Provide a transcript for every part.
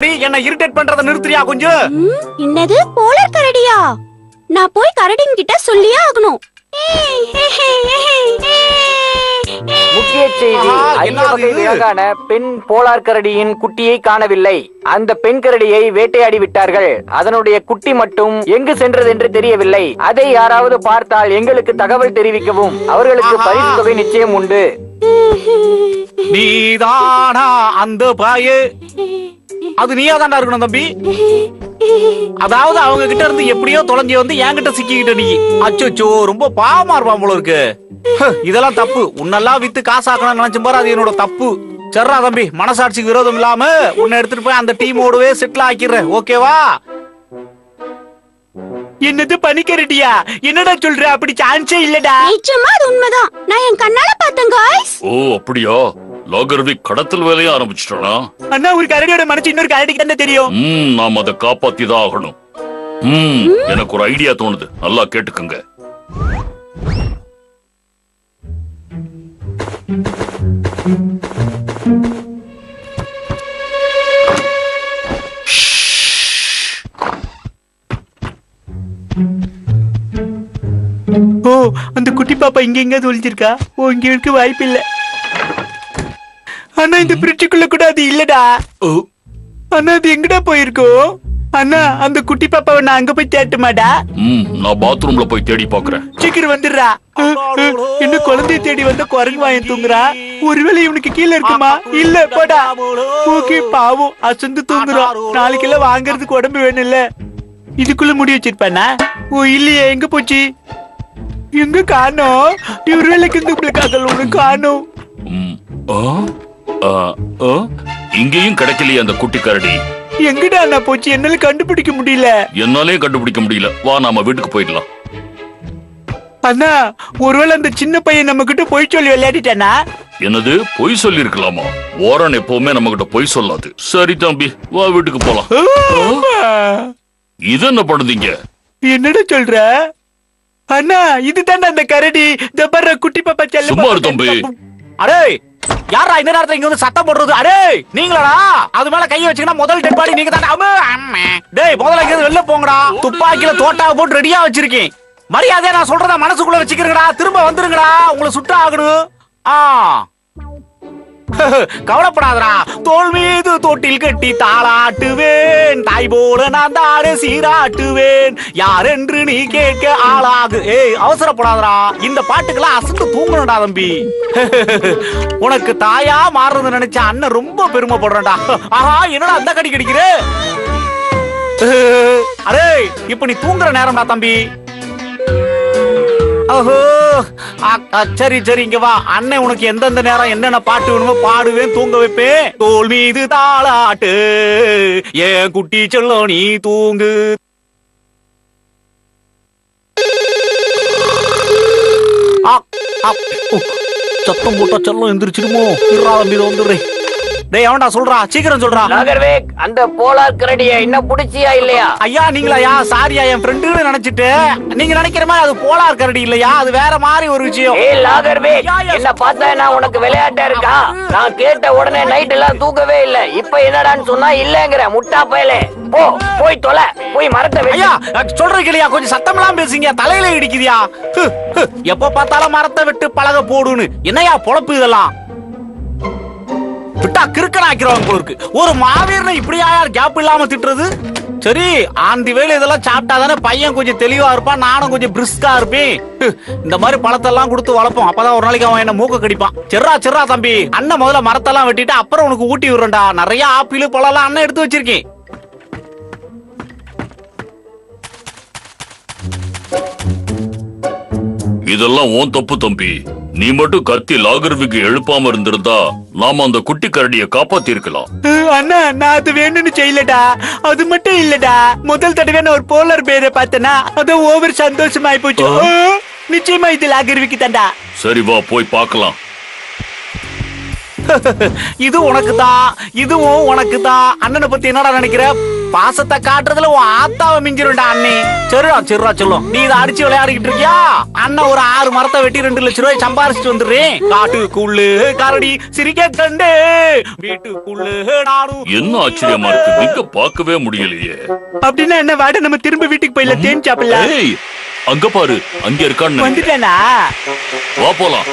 என்ன இரிட்டேட் பண்றத நிறுத்துறியா கொஞ்சம்? என்னது போலார் கரடியா? நான் போய் கரடிங்க கிட்ட சொல்லியே ஆகணும். முக்கிய செய்தி, ஐந்து வகை விலங்கான பெண் போலார் கரடியின் குட்டியை காணவில்லை. அந்த பெண் கரடியை வேட்டையாடி விட்டார்கள். அதனுடைய குட்டி மட்டும் எங்கு சென்றது என்று தெரியவில்லை. அதை யாராவது பார்த்தால் எங்களுக்கு தகவல் தெரிவிக்கவும். அவர்களுக்கு பரிசு தொகை நிச்சயம் உண்டு. நீதானா அந்த பாயே? அது நீயா தாண்டா இருக்கணும் தம்பி. அதாவது அவங்க கிட்ட இருந்து எப்படியோ தொலைஞ்சி வந்து என்கிட்ட சிக்கிக்கிட்ட நீ. அச்சோ, ரொம்ப பாவமா இருப்பான் போல இருக்கு. இதெல்லாம் தப்பு. உன்னெல்லாம் வித்து காசாக்கணும்னு நினைச்சும் பாரு, அது என்னோட தப்பு. சரிடா தம்பி, மனசாட்சிக்கு விரோதம் இல்லாம உன்னை எடுத்துட்டு போய் அந்த டீமோடவே செட்டில் ஆக்கிடுறேன், ஓகேவா? என்னது பனிக்கரடியா? என்னடா சொல்ற? அப்படி சான்ஸே இல்லடா. நிச்சயமா அது உண்மைதான். நான் என் கண்ணால பார்த்தேன் गाइस. ஓ அப்படியா? லாகர்விக் கடத்தல் வேலையை ஆரம்பிச்சிட்டானா? அண்ணா, ஒரு கரடியோட மனசு இன்னொரு கரடிக்கு என்ன தெரியும்? நாம் அதை காப்பாத்திதான் ஆகணும். எனக்கு ஒரு ஐடியா தோணுது, நல்லா கேட்டுக்கங்க. ஓ, அந்த குட்டி பாப்பா இங்க எங்க ஒளிஞ்சிருக்கா? ஓ, இங்க இருக்க வாய்ப்பு இல்ல. அண்ணா, இந்த பிரிட்ஜுக்குள்ள கூட அது இல்லடா. அண்ணா, அது எங்கடா போயிருக்கோம்? அண்ணா, அந்த குட்டி பாப்பாவை நான் அங்க போய் தேட்டுமாடா? நான் பாத்ரூம்ல போய் தேடி பாக்குறேன். சீக்கிரம் வந்துடுறா. இன்னும் குழந்தைய தேடி வந்த குரங்கு வாயன் தூங்குறா. ஒருவேளை இவனுக்கு கீழே இருக்குமா? இல்ல, போடா. ஓகே, பாவம் அசந்து தூங்குறான். நாளைக்கெல்லாம் வாங்கறதுக்கு உடம்பு வேணும் இல்ல. இதுக்குள்ள முடி வச்சிருப்பானா? ஓ இல்லையே, எங்க போச்சு? எங்க காணோம்? இவர் வேலைக்கு உனக்கு காணோம். இங்கேயும் கிடைக்கலையே அந்த குட்டி கரடி. எங்கடா நான் போச்சு? என்னால கண்டுபிடிக்க முடியல. என்னாலே கண்டுபிடிக்க முடியல. வா, நாம வீட்டுக்கு போயிடலாம். அண்ணா, ஒருவேளை அந்த சின்ன பையன் நம்ம கிட்ட பொய் சொல்லி விளையாடிட்டானா? என்னது, பொய் சொல்லி இருக்கலாமா? வாரன் எப்பவுமே நம்ம கிட்ட பொய் சொல்லாது. சரி தம்பி, வா வீட்டுக்கு போலாம். இது என்ன பண்ணுதீங்க? என்னடா சொல்ற? அண்ணா, இதுதானே அந்த கரடி. தப்பற குட்டி பாப்பா செல்ல. சும்மா இரு தம்பி. அடே, யாரா இந்த நேரத்துல இங்க வந்து சத்தம் போடுறது? அடே, நீங்களாடா? அது மேல கைய வச்சீங்கன்னா முதல் டெட் பாடி நீங்க தானே. டேய், முதல்ல இங்க வெளில போங்கடா. துப்பாக்கில தோட்டாவை போட்டு ரெடியா வச்சிருக்கேன். மரியாதையா நான் சொல்றத மனசுக்குள்ள வச்சுக்கிறீங்கடா. திரும்ப வந்துருங்கடா, உங்களை சுட்ட ஆகணும். கவலைப்படாதடா. தோல் மீது தொட்டில் கட்டி தாளாட்டுவேன். தாய் போல நான் தானே சீராட்டுவேன். யார் என்று நீ கேட்க ஆளாகு. ஏய், அவசரப்படாதடா. இந்த பாட்டுக்கெல்லாம் அசந்து தூங்கணும்டா தம்பி. உனக்கு தாயா மாறுறது நினைச்ச அண்ணன் ரொம்ப பெருமைப்படுறா. ஆஹா, என்னடா அந்த கடி கடிக்கிற? அரே, இப்ப நீ தூங்குற நேரம்டா தம்பி. ஓஹோ, சரி சரி, இங்க வா. அண்ணன் உனக்கு எந்தெந்த நேரம் என்னென்ன பாட்டு வேணுமோ பாடுவேன், தூங்க வைப்பேன். தோல் மீது தாளாட்டு ஏன் குட்டி செல்லம் நீ தூங்கு. சத்தம் போட்டா செல்லம் எந்திரிச்சிடுமோ? தம்பி வந்துடுறேன். டேய், அவன்டா சொல்றா, சீக்கிரம் சொல்றா. லாகர்விக், அந்த போலார் கரடியை இன்னும் புடிச்சியா இல்லையா? ஐயா, நீங்களாயா? சாரியா, என் ஃப்ரெண்டுன்னு நினைச்சிட்டு. நீங்க நினைக்கிற மாதிரி அது போலார் கரடி இல்லையா, அது வேற மாதிரி ஒரு விஷயம். ஏய் லாகர்விக், என்ன பார்த்தா நான் உனக்கு விளையாட்டா இருக்கா? நான் கேட்ட உடனே நைட் எல்லாம் தூக்கவே இல்ல. இப்ப என்னடான்னு சொன்னா இல்லங்கிற முட்டா பயலே. போய் தொலை, போய் மரத்தை வெட்டு. ஐயா, சொல்றீங்க இல்லையா, கொஞ்சம் சத்தமெல்லாம் பேசுங்க, தலையில இடிக்குதியா. எப்ப பார்த்தாலும் மரத்தை விட்டு பழக போடுன்னு. என்னையா பொழப்பு இதெல்லாம்? விட்டா கிறுக்கன் ஆக்கிறவங்க போல இருக்கு. ஒரு மாவீரனை இப்படியா கேப் இல்லாம திட்டுறது? சரி, ஆந்தி வேலை இதெல்லாம் சாப்பிட்டாதானே பையன் கொஞ்சம் தெளிவா இருப்பான், நானும் கொஞ்சம் பிரிஸ்கா இருப்பேன். இந்த மாதிரி பழத்தெல்லாம் கொடுத்து வளர்ப்போம். அப்பதான் ஒரு நாளைக்கு அவன் என்ன மூக்க கடிப்பான். சிறா தம்பி, அண்ணன் முதல்ல மரத்தெல்லாம் வெட்டிட்டு அப்புறம் உனக்கு ஊட்டி விடுறேன்டா. நிறைய ஆப்பிள் பழம் எல்லாம் அண்ணன் எடுத்து வச்சிருக்கேன். இதெல்லாம் உன் தப்பு தம்பி. நீ மட்டும் கத்தி லாகர்விக்கு எழுப்பாம இருந்திருந்தா நாம அந்த குட்டி கரடியை காப்பாத்தி இருக்கலாம். அண்ணா, நான் அது வேணும்னு செய்யலடா. அது மட்டும் இல்லடா, முதல் தடவை நான் ஒரு போலார் பேரை பார்த்தேனா, அது ஓவர் சந்தோஷமாயி போச்சு. நிச்சயமா இது லாகர்விக்கு தான்டா. சரி, வா போய் பார்க்கலாம். இது உனக்கு தான், இதுவும் உனக்கு தான். அண்ணனை பத்தி என்னடா நினைக்கிற? பாசத்தை காட்டுறதுல உன் ஆத்தாவை மிஞ்சிருண்டா அண்ணே. சரிடா சொல்லும். நீ இதை அடிச்சு விளையாடிக்கிட்டு இருக்கியா? அண்ணன் ஒரு 6 மரத்தை வெட்டி 2 லட்சம் ரூபாய் சம்பாரிச்சுட்டு வந்துடுறேன். காட்டுக்குள்ளு கரடி சிரிக்க கண்டு வீட்டுக்குள்ளு நானும். என்ன ஆச்சரியமா இருக்கு, நீங்க பார்க்கவே முடியலையே. அப்படின்னா என்ன வாட, நம்ம திரும்ப வீட்டுக்கு போயில தேன் சாப்பிடலாம். ஏய், அங்க பாரு, அங்க இருக்கான்னு நினைக்கிறேன். வந்துட்டேனா? வா போலாம்.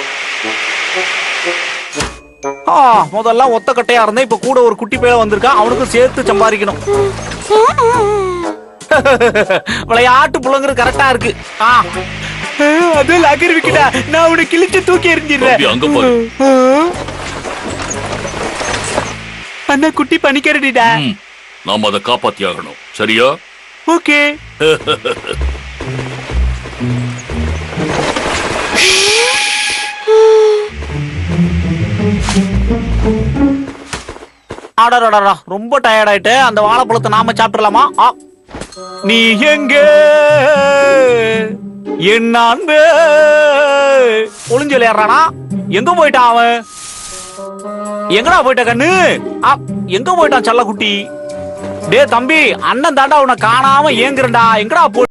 முதல்ல ஒத்த கட்டையா இருந்தா இப்ப கூட ஒரு குட்டி பையன் வந்திருக்கான். அவனுக்கு சேர்த்து சம்பாதிக்கணும். விளையாட்டு புலங்குறது கரெக்டா இருக்கு. அது லாகர் விக்கிட்டா, நான் உன்னை கிழிச்சு தூக்கி எறிஞ்சிடுறேன். தம்பி, அங்க பாரு. அண்ணா குட்டி பனிக்கரடிடா. நாம அதை காப்பாத்தி ஆகணும், சரியா? ஓகே. அடடடடா, ரொம்ப டயர்ட் ஆயிட்டு. அந்த வாழைப்பழத்தை நாம சாப்பிடலாமா? நீ எங்க என்ன ஒளிஞ்சு விளையாடுறானா? எங்க போயிட்டான் அவன்? எங்கடா போயிட்ட கண்ணு? எங்க போயிட்டான் செல்ல குட்டி? டே தம்பி, அண்ணன் தாண்டா உன்னை காணாம ஏங்குறண்டா. எங்கடா போ